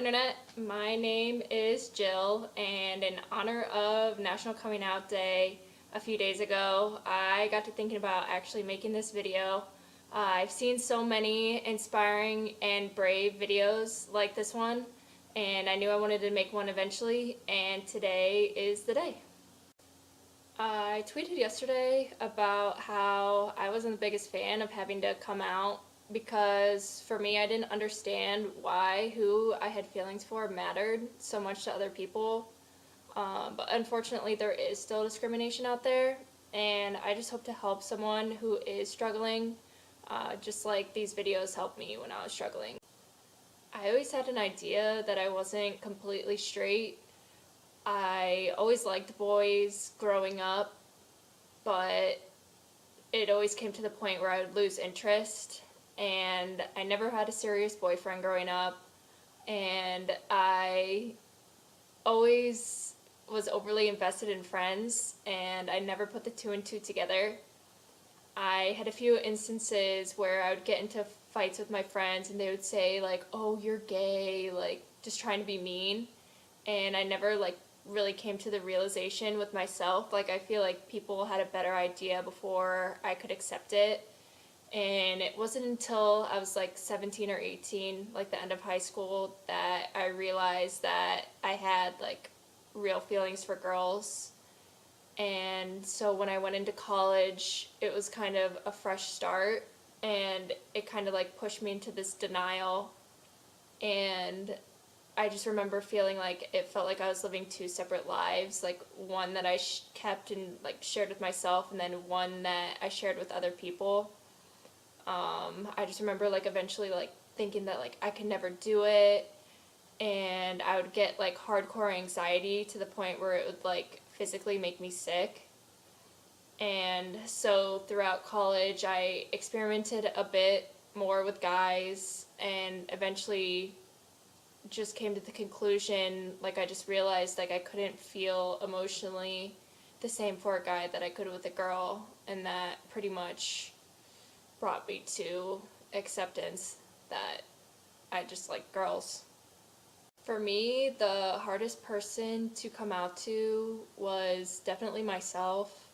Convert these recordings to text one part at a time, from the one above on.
Internet. My name is Jill, and in honor of National Coming Out Day a few days ago, I got to thinking about actually making this video. I've seen so many inspiring and brave videos like this one, and I knew I wanted to make one eventually, and today is the day. I tweeted yesterday about how I wasn't the biggest fan of having to come out because for me I didn't understand why who I had feelings for mattered so much to other people. But unfortunately there is still discrimination out there, and I just hope to help someone who is struggling, just like these videos helped me when I was struggling. I always had an idea that I wasn't completely straight. I always liked boys growing up, but it always came to the point where I would lose interest, and I never had a serious boyfriend growing up, and I always was overly invested in friends, and I never put the two and two together. I had a few instances where I would get into fights with my friends and they would say like, "Oh, you're gay," like just trying to be mean, and I never really came to the realization with myself. Like I feel like people had a better idea before I could accept it. And it wasn't until I was like 17 or 18, like the end of high school, that I realized that I had like real feelings for girls. And so when I went into college, it was kind of a fresh start, and it kind of like pushed me into this denial. And I just remember feeling like it felt like I was living two separate lives, like one that I kept and like shared with myself, and then one that I shared with other people. I just remember like eventually like thinking that like I could never do it, and I would get like hardcore anxiety to the point where it would like physically make me sick. And so throughout college, I experimented a bit more with guys, and eventually just came to the conclusion, like I just realized like I couldn't feel emotionally the same for a guy that I could with a girl, and that pretty much brought me to acceptance that I just like girls. For me, the hardest person to come out to was definitely myself.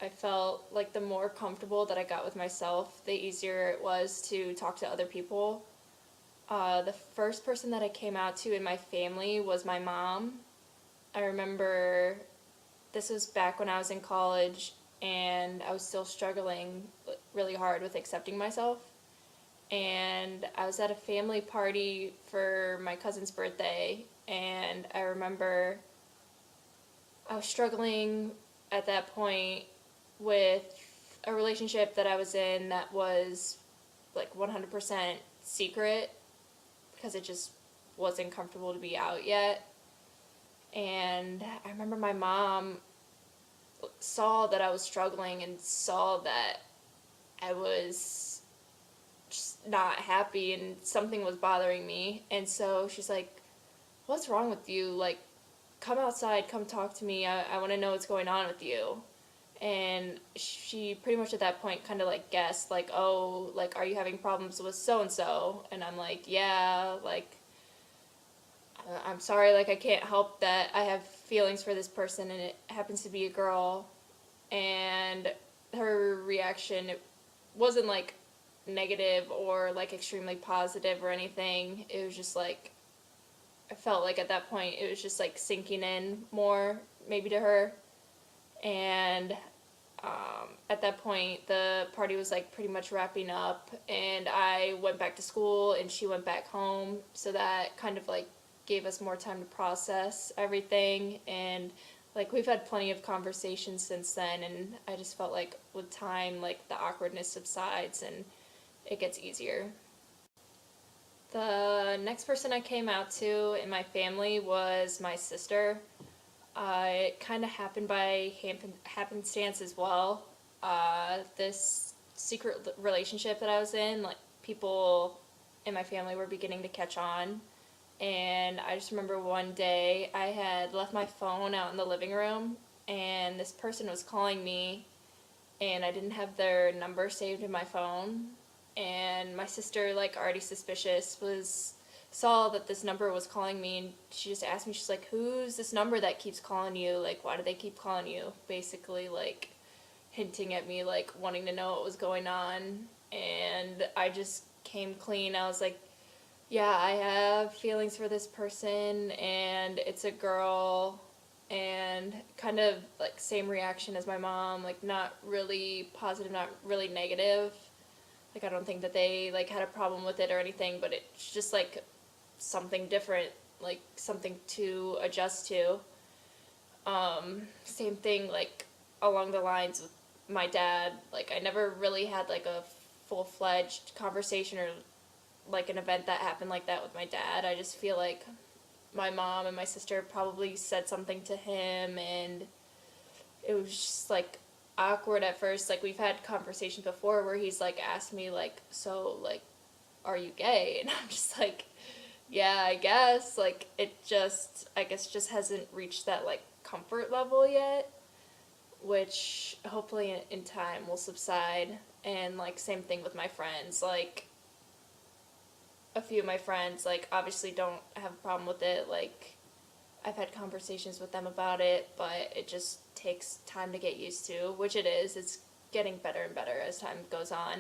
I felt like the more comfortable that I got with myself, the easier it was to talk to other people. The first person that I came out to in my family was my mom. I remember this was back when I was in college and I was still struggling really hard with accepting myself. And I was at a family party for my cousin's birthday, and I remember I was struggling at that point with a relationship that I was in that was like 100% secret because it just wasn't comfortable to be out yet. And I remember my mom saw that I was struggling and saw that I was just not happy and something was bothering me. And so she's like, "What's wrong with you? Like, come outside, come talk to me. I want to know what's going on with you." And she pretty much at that point kind of like guessed, like, "Oh, like, are you having problems with so and so?" And I'm like, "Yeah, like, I'm sorry, like, I can't help that I have feelings for this person and it happens to be a girl." And her reaction, it wasn't like negative or like extremely positive or anything. It was just like, I felt like at that point it was just like sinking in more, maybe to her. And at that point, the party was like pretty much wrapping up, and I went back to school and she went back home. So that kind of like gave us more time to process everything. And like we've had plenty of conversations since then, and I just felt like with time, like the awkwardness subsides and it gets easier. The next person I came out to in my family was my sister. It kind of happened by happenstance as well. This secret relationship that I was in, like people in my family were beginning to catch on. And I just remember one day I had left my phone out in the living room, and this person was calling me, and I didn't have their number saved in my phone. And my sister, like already suspicious, was saw that this number was calling me, and she just asked me, she's like, who's this number that keeps calling you? Like, why do they keep calling you? Basically, like, hinting at me, like, wanting to know what was going on. And I just came clean. I was like, yeah, I have feelings for this person, and it's a girl, and kind of like same reaction as my mom, like not really positive, not really negative. Like I don't think that they like had a problem with it or anything, but it's just like something different, like something to adjust to. Same thing like along the lines with my dad. Like I never really had like a full-fledged conversation or like an event that happened like that with my dad. I just feel like my mom and my sister probably said something to him, and it was just like awkward at first. Like we've had conversations before where he's like asked me like, so like, are you gay? And I'm just like, yeah, I guess. Like it just, I guess just hasn't reached that like comfort level yet, which hopefully in time will subside. And like same thing with my friends. Like a few of my friends like obviously don't have a problem with it. Like I've had conversations with them about it, but it just takes time to get used to, which it is. It's getting better and better as time goes on.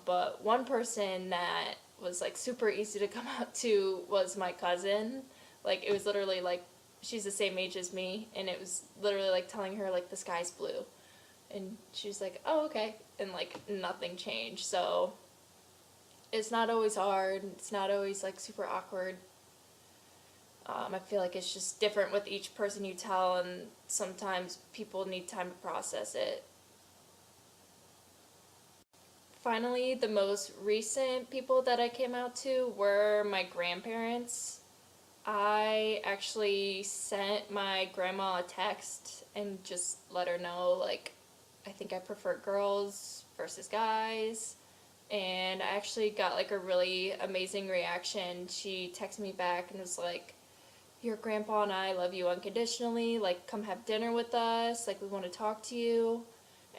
But one person that was like super easy to come out to was my cousin. Like it was literally like she's the same age as me, and it was literally like telling her like the sky's blue, and she was like, oh okay, and like nothing changed. So it's not always hard. It's not always like super awkward. I feel like it's just different with each person you tell, and sometimes people need time to process it. Finally, the most recent people that I came out to were my grandparents. I actually sent my grandma a text and just let her know, like, I think I prefer girls versus guys. And I actually got like a really amazing reaction. She texted me back and was like, your grandpa and I love you unconditionally. Like, come have dinner with us. Like, we want to talk to you.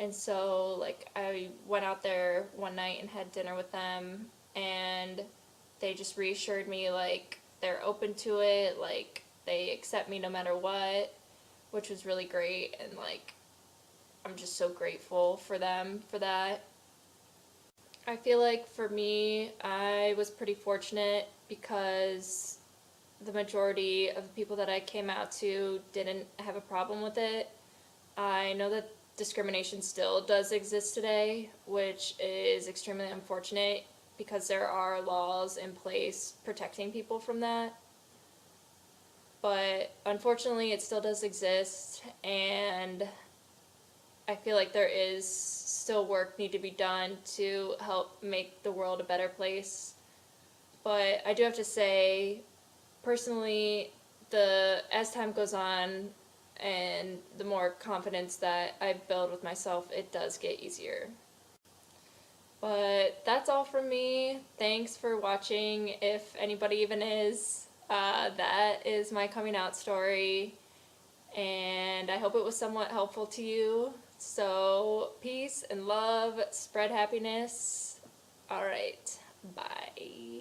And so, like, I went out there one night and had dinner with them, and they just reassured me, like, they're open to it. Like, they accept me no matter what, which was really great. And, like, I'm just so grateful for them for that. I feel like for me, I was pretty fortunate because the majority of the people that I came out to didn't have a problem with it. I know that discrimination still does exist today, which is extremely unfortunate because there are laws in place protecting people from that. But unfortunately, it still does exist, and I feel like there is still work need to be done to help make the world a better place. But I do have to say, personally, the as time goes on and the more confidence that I build with myself, it does get easier. But that's all from me. Thanks for watching, if anybody even is. That is my coming out story, and I hope it was somewhat helpful to you. So, peace and love, spread happiness. Alright, bye.